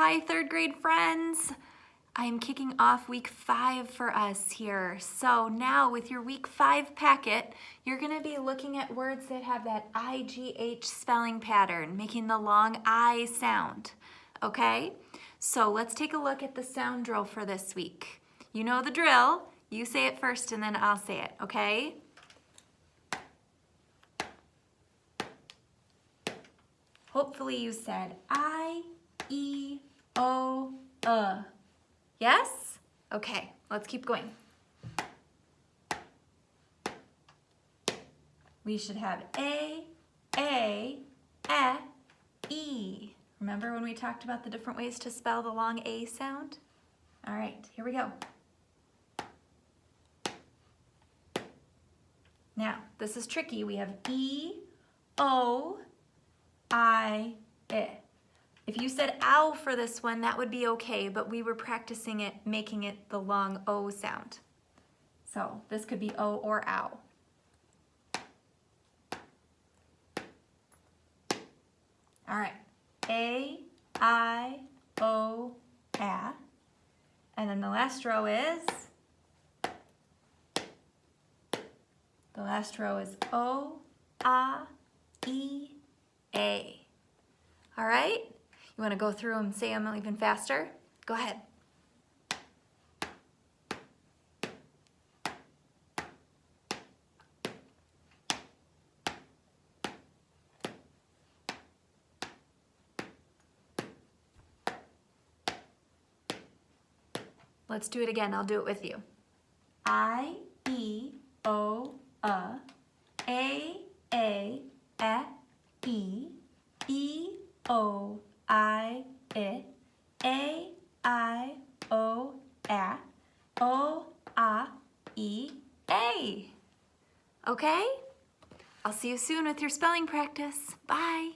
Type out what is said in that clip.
Hi, third grade friends. I'm kicking off week 5 for us here. So now with your week 5 packet, you're gonna be looking at words that have that IGH spelling pattern, making the long I sound, okay? So let's take a look at the sound drill for this week. You know the drill. You say it first and then I'll say it, okay? Hopefully you said I, E, O, Yes? Okay, let's keep going. We should have A, E. Remember when we talked about the different ways to spell the long A sound? All right, here we go. Now, this is tricky. We have E, O, I, I. If you said ow for this one, that would be okay, but we were practicing it, making it the long O sound. So this could be O or ow. All right, A, I, O, A. And then the last row is, O, A, E, A. All right? You want to go through and say them even faster? Go ahead. Let's do it again. I'll do it with you. I, E, O, A, E, O, I, I, O, A, E, A. Okay? I'll see you soon with your spelling practice. Bye.